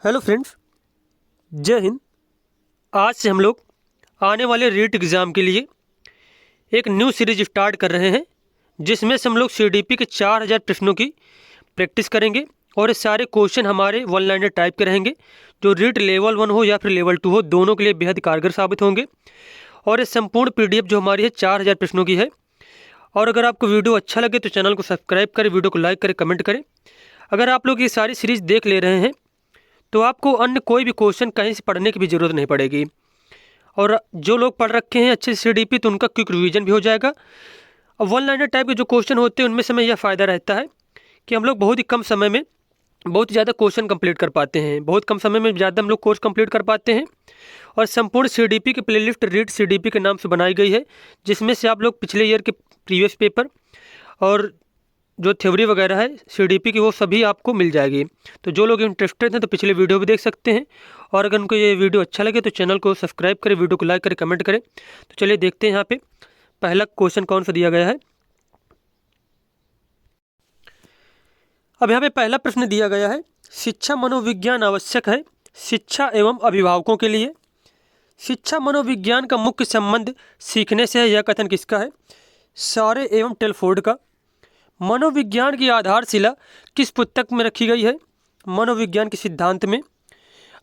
Hello friends, जय हिंद। आज से हम लोग आने वाले रीट एग्ज़ाम के लिए एक न्यू सीरीज स्टार्ट कर रहे हैं, जिसमें से हम लोग सीडीपी के 4000 प्रश्नों की प्रैक्टिस करेंगे और ये सारे क्वेश्चन हमारे वन लाइनर टाइप के रहेंगे, जो रीट लेवल 1 हो या फिर लेवल 2 हो, दोनों के लिए बेहद कारगर साबित होंगे। और ये संपूर्ण पीडीएफ जो हमारी है 4000 प्रश्नों की है। और अगर आपको वीडियो अच्छा लगे तो चैनल को सब्सक्राइब करें, वीडियो को लाइक करें, कमेंट करें। अगर आप लोग ये सारी सीरीज़ देख ले रहे हैं तो आपको अन्य कोई भी क्वेश्चन कहीं से पढ़ने की भी ज़रूरत नहीं पड़ेगी। और जो लोग पढ़ रखे हैं अच्छे से सीडीपी, तो उनका क्विक रिवीजन भी हो जाएगा। अब वन लाइनर टाइप के जो क्वेश्चन होते हैं उनमें समय यह फ़ायदा रहता है कि हम लोग बहुत ही कम समय में बहुत ही ज़्यादा क्वेश्चन कंप्लीट कर पाते हैं। बहुत कम समय में ज़्यादा हम लोग कोर्स कंप्लीट कर पाते हैं। और संपूर्ण सीडीपी की प्लेलिस्ट रीट सीडीपी के नाम से बनाई गई है, जिसमें से आप लोग पिछले ईयर के प्रीवियस पेपर और जो थ्योरी वगैरह है सीडीपी की, वो सभी आपको मिल जाएगी। तो जो लोग इंटरेस्टेड हैं तो पिछले वीडियो भी देख सकते हैं। और अगर उनको ये वीडियो अच्छा लगे तो चैनल को सब्सक्राइब करें, वीडियो को लाइक करें, कमेंट करें। तो चलिए देखते हैं यहाँ पे पहला क्वेश्चन कौन सा दिया गया है। अब यहाँ पे पहला प्रश्न दिया गया है, शिक्षा मनोविज्ञान आवश्यक है शिक्षा एवं अभिभावकों के लिए। शिक्षा मनोविज्ञान का मुख्य संबंध सीखने से है, यह कथन किसका है? सारे एवं टेलफोर्ड का। मनोविज्ञान की आधारशिला किस पुस्तक में रखी गई है? मनोविज्ञान के सिद्धांत में।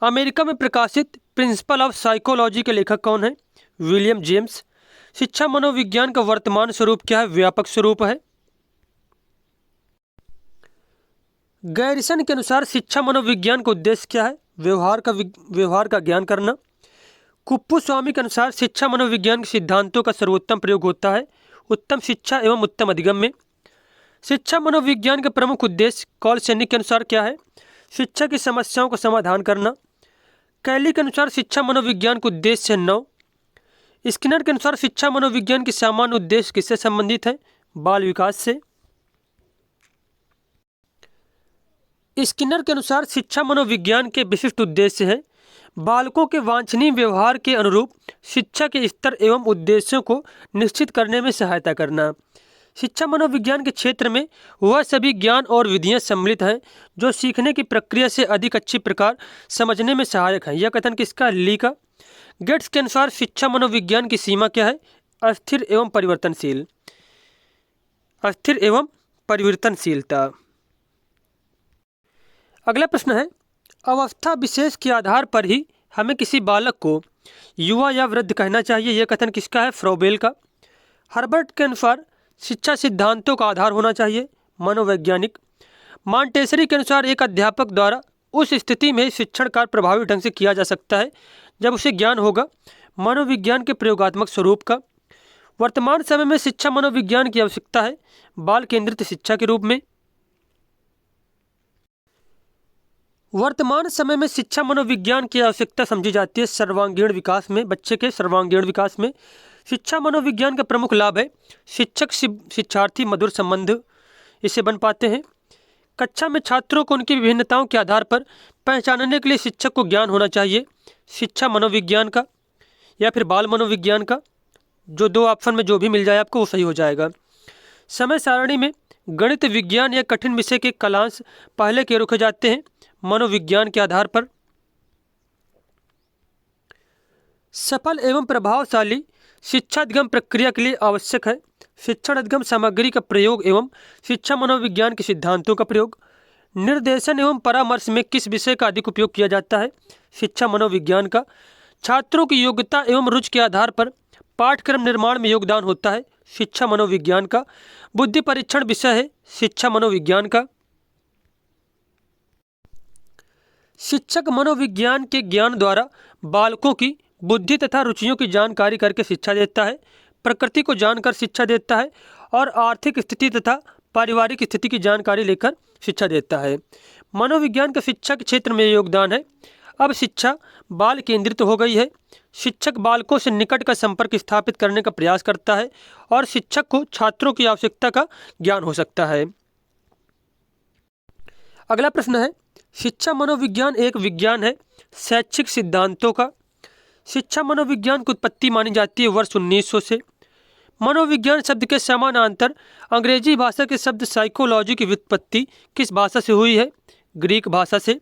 अमेरिका में प्रकाशित प्रिंसिपल ऑफ साइकोलॉजी के लेखक कौन है? William James. शिक्षा मनोविज्ञान का वर्तमान स्वरूप क्या है? व्यापक स्वरूप है। गैरिसन के अनुसार शिक्षा मनोविज्ञान का उद्देश्य क्या है? व्यवहार का ज्ञान करना। कुप्पू स्वामी के अनुसार शिक्षा मनोविज्ञान के सिद्धांतों का सर्वोत्तम प्रयोग होता है उत्तम शिक्षा एवं उत्तम अधिगम में। शिक्षा मनोविज्ञान के प्रमुख उद्देश्य कॉल सैनिक के अनुसार क्या है? शिक्षा की समस्याओं का समाधान करना। कैली के अनुसार शिक्षा मनोविज्ञान का उद्देश्य है 9। स्किनर के अनुसार शिक्षा मनोविज्ञान के सामान्य उद्देश्य किससे संबंधित है? बाल विकास से। स्किनर के अनुसार शिक्षा मनोविज्ञान के विशिष्ट उद्देश्य है बालकों के वांछनीय व्यवहार के अनुरूप शिक्षा के स्तर एवं उद्देश्यों को निश्चित करने में सहायता करना। शिक्षा मनोविज्ञान के क्षेत्र में वह सभी ज्ञान और विधियां सम्मिलित हैं जो सीखने की प्रक्रिया से अधिक अच्छी प्रकार समझने में सहायक हैं। यह कथन किसका? ली का। गेट्स के अनुसार शिक्षा मनोविज्ञान की सीमा क्या है? अस्थिर एवं परिवर्तनशील। अस्थिर एवं परिवर्तनशीलता। अगला प्रश्न है, अवस्था विशेष के आधार पर ही हमें किसी बालक को युवा या वृद्ध कहना चाहिए। यह कथन किसका है? फ्रॉबेल का। हर्बर्ट के अनुसार शिक्षा सिद्धांतों का आधार होना चाहिए मनोवैज्ञानिक। मॉन्टेसरी के अनुसार एक अध्यापक द्वारा उस स्थिति में शिक्षण कार्य प्रभावी ढंग से किया जा सकता है जब उसे ज्ञान होगा मनोविज्ञान के प्रयोगात्मक स्वरूप का। वर्तमान समय में शिक्षा मनोविज्ञान की आवश्यकता है बाल केंद्रित शिक्षा के रूप में। वर्तमान समय में शिक्षा मनोविज्ञान की आवश्यकता समझी जाती है सर्वांगीण विकास में, बच्चे के सर्वांगीण विकास में। शिक्षा मनोविज्ञान का प्रमुख लाभ है शिक्षक शिक्षार्थी मधुर संबंध इससे बन पाते हैं। कक्षा में छात्रों को उनकी विभिन्नताओं के आधार पर पहचानने के लिए शिक्षक को ज्ञान होना चाहिए शिक्षा मनोविज्ञान का या फिर बाल मनोविज्ञान का। जो दो ऑप्शन में जो भी मिल जाए आपको वो सही हो जाएगा। समय सारणी में गणित, विज्ञान या कठिन विषय के कलांश पहले के रखे जाते हैं मनोविज्ञान के आधार पर। सफल एवं प्रभावशाली शिक्षाधिगम प्रक्रिया के लिए आवश्यक है शिक्षण अधिगम सामग्री का प्रयोग एवं शिक्षा मनोविज्ञान के सिद्धांतों का प्रयोग। निर्देशन एवं परामर्श में किस विषय का अधिक उपयोग किया जाता है? शिक्षा मनोविज्ञान का। छात्रों की योग्यता एवं रुचि के आधार पर पाठ्यक्रम निर्माण में योगदान होता है शिक्षा मनोविज्ञान का। बुद्धि परीक्षण विषय है शिक्षा मनोविज्ञान का। शिक्षक मनोविज्ञान के ज्ञान द्वारा बालकों की बुद्धि तथा रुचियों की जानकारी करके शिक्षा देता है, प्रकृति को जानकर शिक्षा देता है और आर्थिक स्थिति तथा पारिवारिक स्थिति की जानकारी लेकर शिक्षा देता है। मनोविज्ञान का शिक्षा के क्षेत्र में योगदान है। अब शिक्षा बाल केंद्रित हो गई है। शिक्षक बालकों से निकट का संपर्क स्थापित करने का प्रयास करता है और शिक्षक को छात्रों की आवश्यकता का ज्ञान हो सकता है। अगला प्रश्न है, शिक्षा मनोविज्ञान एक विज्ञान है शैक्षिक सिद्धांतों का। शिक्षा मनोविज्ञान की उत्पत्ति मानी जाती है वर्ष 1900 से। मनोविज्ञान शब्द के समानांतर अंग्रेजी भाषा के शब्द साइकोलॉजी की व्युत्पत्ति किस भाषा से हुई है? ग्रीक भाषा से।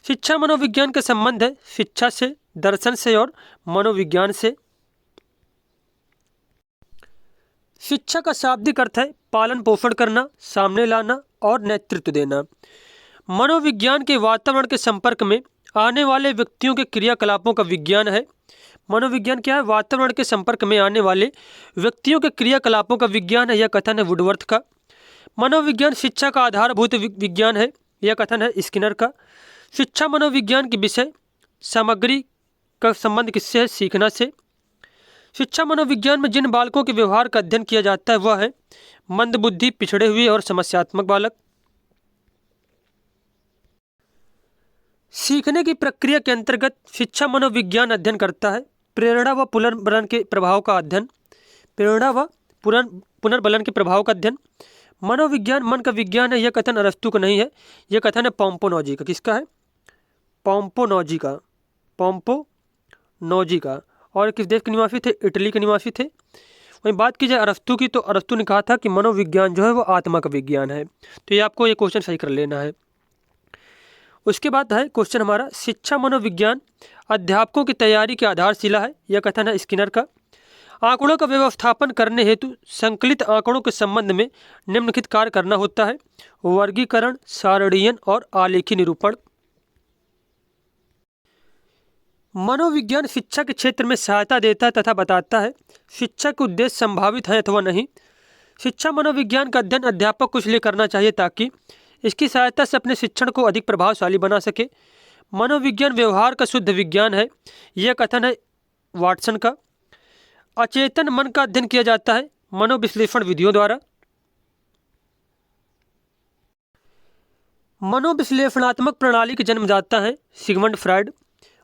शिक्षा मनोविज्ञान का संबंध है शिक्षा से, दर्शन से और मनोविज्ञान से। शिक्षा का शाब्दिक अर्थ है पालन पोषण करना, सामने लाना और नेतृत्व देना। मनोविज्ञान के वातावरण के संपर्क में आने वाले व्यक्तियों के क्रियाकलापों का विज्ञान है। मनोविज्ञान क्या है? वातावरण के संपर्क में आने वाले व्यक्तियों के क्रियाकलापों का विज्ञान है, यह कथन है वुडवर्थ का। मनोविज्ञान शिक्षा का आधारभूत विज्ञान है, यह कथन है स्किनर का। शिक्षा मनोविज्ञान के विषय सामग्री का संबंध किससे है? सीखना से। शिक्षा मनोविज्ञान में जिन बालकों के व्यवहार का अध्ययन किया जाता है वह है मंदबुद्धि, पिछड़े हुए और समस्यात्मक बालक। सीखने की प्रक्रिया के अंतर्गत शिक्षा मनोविज्ञान अध्ययन करता है प्रेरणा व पुनर्बलन के प्रभाव का अध्ययन। प्रेरणा व पुनर्बलन के प्रभाव का अध्ययन। मनोविज्ञान मन का विज्ञान है, यह कथन अरस्तु का नहीं है, यह कथन है पोम्पोनोजी का। किसका है? पोम्पोनोजी का। पोम्पोनोजी का। और किस देश के निवासी थे? इटली के निवासी थे। वहीं बात की जाए अरस्तु की, तो अरस्तु ने कहा था कि मनोविज्ञान जो है वो आत्मा का विज्ञान है। तो ये आपको ये क्वेश्चन सही कर लेना है। उसके बाद है क्वेश्चन हमारा, शिक्षा मनोविज्ञान अध्यापकों की तैयारी की आधारशिला है, यह कथन है स्किनर का। आंकड़ों का व्यवस्थापन करने हेतु संकलित आंकड़ों के संबंध में निम्नलिखित कार्य करना होता है: वर्गीकरण, सारणीयन और आलेखी निरूपण। मनोविज्ञान शिक्षा के क्षेत्र में सहायता देता है तथा बताता है शिक्षा के उद्देश्य संभावित है अथवा नहीं। शिक्षा मनोविज्ञान का अध्ययन अध्यापक को इसलिए करना चाहिए ताकि इसकी सहायता से अपने शिक्षण को अधिक प्रभावशाली बना सके। मनोविज्ञान व्यवहार का शुद्ध विज्ञान है, यह कथन है वाटसन का। अचेतन मन का अध्ययन किया जाता है मनोविश्लेषण विधियों द्वारा। मनोविश्लेषणात्मक प्रणाली के जन्मदाता है सिगमंड फ्रायड।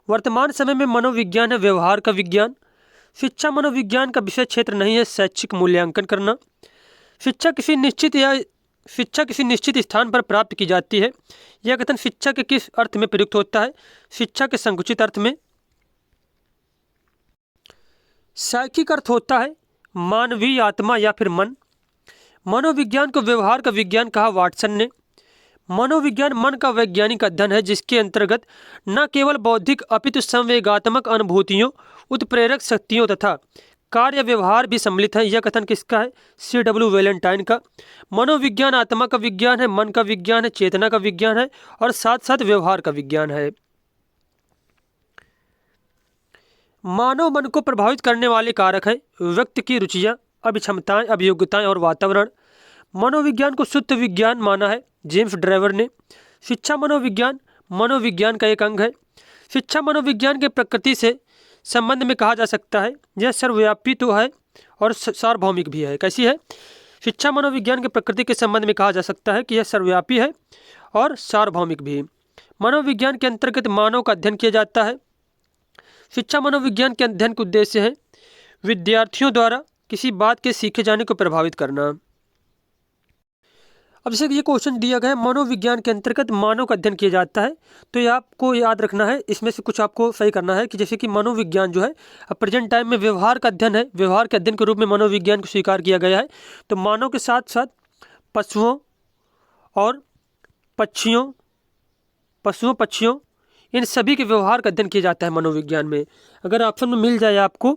वर्तमान समय में मनोविज्ञान है व्यवहार का विज्ञान। शिक्षा मनोविज्ञान का विषय क्षेत्र नहीं है शैक्षिक मूल्यांकन करना। शिक्षा किसी निश्चित स्थान पर प्राप्त की जाती है, यह कथन शिक्षा के किस अर्थ में प्रयुक्त होता है? शिक्षा के संकुचित अर्थ में। साइकिक अर्थ होता है मानवीय आत्मा या फिर मन। मनोविज्ञान को व्यवहार का विज्ञान कहा वाटसन ने। मनोविज्ञान मन का वैज्ञानिक अध्ययन है जिसके अंतर्गत न केवल बौद्धिक अपितु संवेगात्मक अनुभूतियों, उत्प्रेरक शक्तियों तथा कार्य व्यवहार भी सम्मिलित है, यह कथन किसका है? C.W. वैलेंटाइन का। मनोविज्ञान आत्मा का विज्ञान है, मन का विज्ञान है, चेतना का विज्ञान है और साथ साथ व्यवहार का विज्ञान है। मानव मन को प्रभावित करने वाले कारक है व्यक्ति की रुचियां, अभिक्षमताएं, अभियोग्यताएं और वातावरण। मनोविज्ञान को शुद्ध विज्ञान माना है जेम्स ड्राइवर ने। शिक्षा मनोविज्ञान मनोविज्ञान का एक अंग है। शिक्षा मनोविज्ञान के प्रकृति से संबंध में कहा जा सकता है यह सर्वव्यापी तो है और सार्वभौमिक भी है। कैसी है? शिक्षा मनोविज्ञान के प्रकृति के संबंध में कहा जा सकता है कि यह सर्वव्यापी है और सार्वभौमिक भी। मनोविज्ञान के अंतर्गत मानव का अध्ययन किया जाता है। शिक्षा मनोविज्ञान के अध्ययन का उद्देश्य है विद्यार्थियों द्वारा किसी बात के सीखे जाने को प्रभावित करना। अब जैसे ये क्वेश्चन दिया गया है मनोविज्ञान के अंतर्गत मानव का अध्ययन किया जाता है, तो ये आपको याद रखना है, इसमें से कुछ आपको सही करना है कि जैसे कि मनोविज्ञान जो है अब प्रेजेंट टाइम में व्यवहार का अध्ययन है, व्यवहार के अध्ययन के रूप में मनोविज्ञान को स्वीकार किया गया है। तो मानव के साथ साथ पशुओं और पक्षियों इन सभी के व्यवहार का अध्ययन किया जाता है मनोविज्ञान में। अगर ऑप्शन में मिल जाए आपको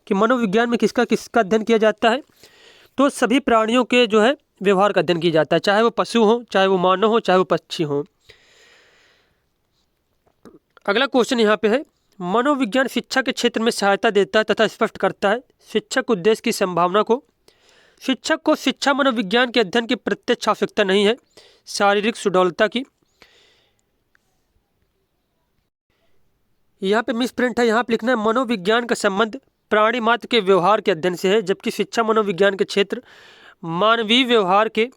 कि मनोविज्ञान में किसका अध्ययन किया जाता है, तो सभी प्राणियों के जो है व्यवहार का अध्ययन किया जाता है, चाहे वो पशु हो, चाहे वो मानव हो, चाहे वो पक्षी हो। अगला क्वेश्चन यहाँ पे है मनोविज्ञान शिक्षा के क्षेत्र में सहायता देता है तथा स्पष्ट करता है शिक्षक उद्देश्य की संभावना को। शिक्षक को शिक्षा मनोविज्ञान के अध्ययन की प्रत्यक्ष आवश्यकता नहीं है शारीरिक सुडौलता की। यहाँ पे मिस प्रिंट है, यहाँ पे लिखना है मनोविज्ञान का संबंध प्राणी मात्र के व्यवहार के अध्ययन से है, जबकि शिक्षा मनोविज्ञान के क्षेत्र मानवीय व्यवहार के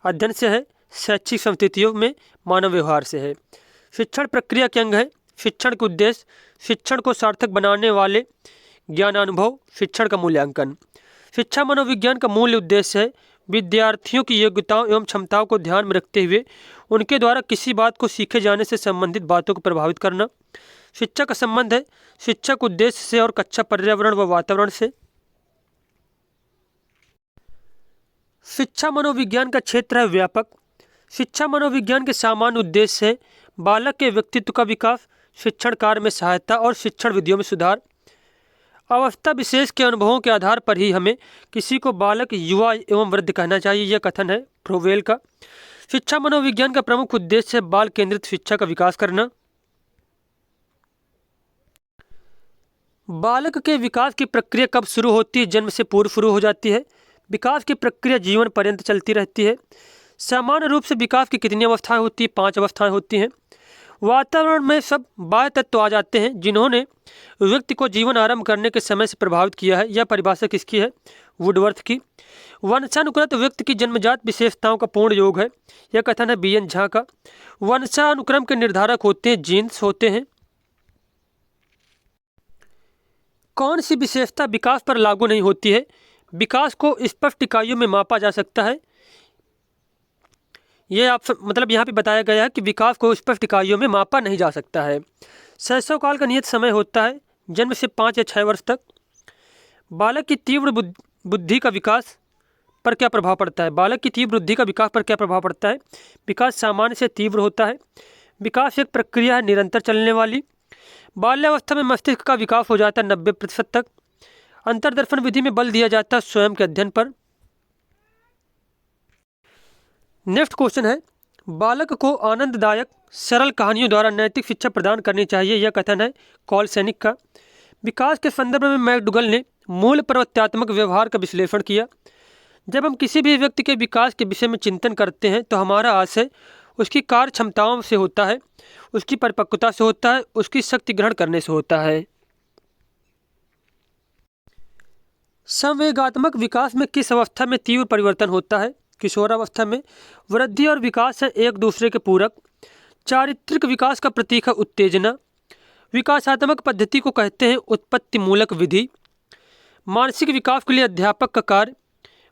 अध्ययन से है, शैक्षिक संस्थितियों में मानव व्यवहार से है। शिक्षण प्रक्रिया के अंग है शिक्षण के उद्देश्य, शिक्षण को सार्थक बनाने वाले ज्ञानानुभव, शिक्षण का मूल्यांकन। शिक्षा मनोविज्ञान का मूल उद्देश्य है विद्यार्थियों की योग्यताओं एवं क्षमताओं को ध्यान में रखते हुए उनके द्वारा किसी बात को सीखे जाने से संबंधित बातों को प्रभावित करना। शिक्षा का संबंध है शिक्षक उद्देश्य से और कक्षा पर्यावरण व वातावरण से। शिक्षा मनोविज्ञान का क्षेत्र है व्यापक। शिक्षा मनोविज्ञान के सामान्य उद्देश्य है बालक के व्यक्तित्व का विकास, शिक्षण कार्य में सहायता और शिक्षण विधियों में सुधार। अवस्था विशेष के अनुभवों के आधार पर ही हमें किसी को बालक, युवा एवं वृद्ध कहना चाहिए, यह कथन है फ्रोवेल का। शिक्षा मनोविज्ञान का प्रमुख उद्देश्य है बाल केंद्रित शिक्षा का विकास करना। बालक के विकास की प्रक्रिया कब शुरू होती है? जन्म से पूर्व शुरू हो जाती है। विकास की प्रक्रिया जीवन पर्यंत चलती रहती है। सामान्य रूप से विकास की कितनी अवस्थाएं होती हैं? 5 अवस्थाएं होती हैं। वातावरण में सब बाह्य तत्व आ जाते हैं जिन्होंने व्यक्ति को जीवन आरंभ करने के समय से प्रभावित किया है। यह परिभाषा किसकी है? वुडवर्थ की। वंशानुक्रम व्यक्ति की जन्मजात विशेषताओं का पूर्ण योग है, यह कथन है बीएन झा का। वंशानुक्रम के निर्धारक होते हैं जीन्स होते हैं। कौन सी विशेषता विकास पर लागू नहीं होती है? विकास को स्पष्ट इकाइयों में मापा जा सकता है। ये आप मतलब यहाँ पे बताया गया है कि विकास को स्पष्ट इकाइयों में मापा नहीं जा सकता है। शैशव काल का नियत समय होता है जन्म से 5 या 6 वर्ष तक। बालक की तीव्र बुद्धि का विकास पर क्या प्रभाव पड़ता है? बालक की तीव्र बुद्धि का विकास पर क्या प्रभाव पड़ता है? विकास सामान्य से तीव्र होता है। विकास एक प्रक्रिया है निरंतर चलने वाली। बाल्यावस्था में मस्तिष्क का विकास हो जाता है 90% तक। अंतर्दर्शन विधि में बल दिया जाता है स्वयं के अध्ययन पर। नेक्स्ट क्वेश्चन है, बालक को आनंददायक सरल कहानियों द्वारा नैतिक शिक्षा प्रदान करनी चाहिए, यह कथन है कॉलसैनिक का। विकास के संदर्भ में मैकडुगल ने मूल प्रवृत्त्यात्मक व्यवहार का विश्लेषण किया। जब हम किसी भी व्यक्ति के विकास के विषय में चिंतन करते हैं तो हमारा आशय उसकी कार्य क्षमताओं से होता है, उसकी परिपक्वता से होता है, उसकी शक्ति ग्रहण करने से होता है। संवेगात्मक विकास में किस अवस्था में तीव्र परिवर्तन होता है? किशोरावस्था में। वृद्धि और विकास है एक दूसरे के पूरक। चारित्रिक विकास का प्रतीक है उत्तेजना। विकासात्मक पद्धति को कहते हैं उत्पत्ति मूलक विधि। मानसिक विकास के लिए अध्यापक का कार्य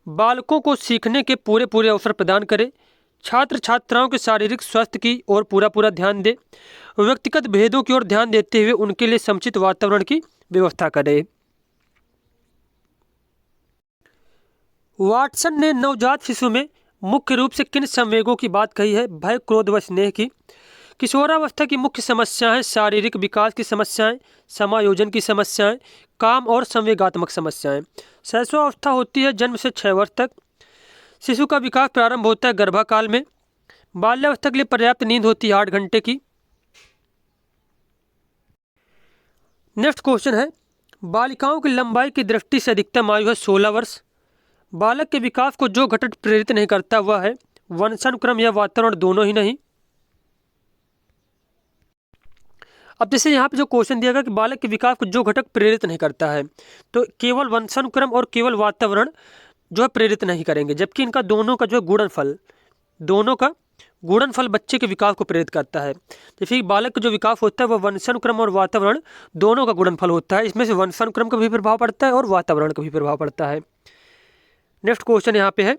बालकों को सीखने के पूरे अवसर प्रदान करे, छात्र छात्राओं के शारीरिक स्वास्थ्य की ओर पूरा ध्यान दे, व्यक्तिगत भेदों की ओर ध्यान देते हुए उनके लिए समुचित वातावरण की व्यवस्था करे। वाटसन ने नवजात शिशु में मुख्य रूप से किन संवेगों की बात कही है? भय, क्रोध व स्नेह की। किशोरावस्था की मुख्य समस्याएं शारीरिक विकास की समस्याएं, समायोजन की समस्याएं, काम और संवेगात्मक समस्याएं। शैशवावस्था होती है जन्म से 6 वर्ष तक। शिशु का विकास प्रारंभ होता है गर्भाकाल में। बाल्यावस्था के लिए पर्याप्त नींद होती है 8 घंटे की। नेक्स्ट क्वेश्चन है, बालिकाओं की लंबाई की दृष्टि से अधिकतम आयु है 16 वर्ष। बालक के विकास को जो घटक प्रेरित नहीं करता वह है वंशानुक्रम या वातावरण, दोनों ही नहीं। अब जैसे यहाँ पे जो क्वेश्चन दिया गया कि बालक के विकास को जो घटक प्रेरित नहीं करता है, तो केवल वंशानुक्रम और केवल वातावरण जो है प्रेरित नहीं करेंगे, जबकि इनका दोनों का जो है गुणनफल बच्चे के विकास को प्रेरित करता है। जैसे कि बालक का जो विकास होता है वह वंशानुक्रम और वातावरण दोनों का गुणनफल होता है। इसमें से वंशानुक्रम का भी प्रभाव पड़ता है और वातावरण का भी प्रभाव पड़ता है। नेक्स्ट क्वेश्चन यहाँ पे है,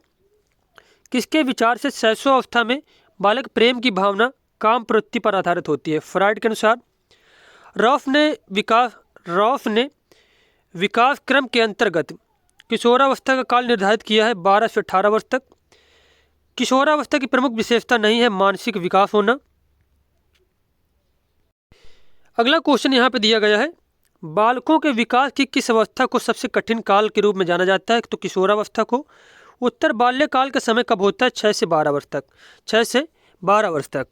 किसके विचार से शैशवावस्था में बालक प्रेम की भावना काम प्रवृत्ति पर आधारित होती है? फ्राइड के अनुसार। रॉफ ने विकास क्रम के अंतर्गत किशोरावस्था का काल निर्धारित किया है 12 से 18 वर्ष तक। किशोरावस्था की प्रमुख विशेषता नहीं है मानसिक विकास होना। अगला क्वेश्चन यहाँ पे दिया गया है, बालकों के विकास की किस अवस्था को सबसे कठिन काल के रूप में जाना जाता है? तो किशोरावस्था को। उत्तर बाल्यकाल का समय कब होता है? 6 से 12 वर्ष तक।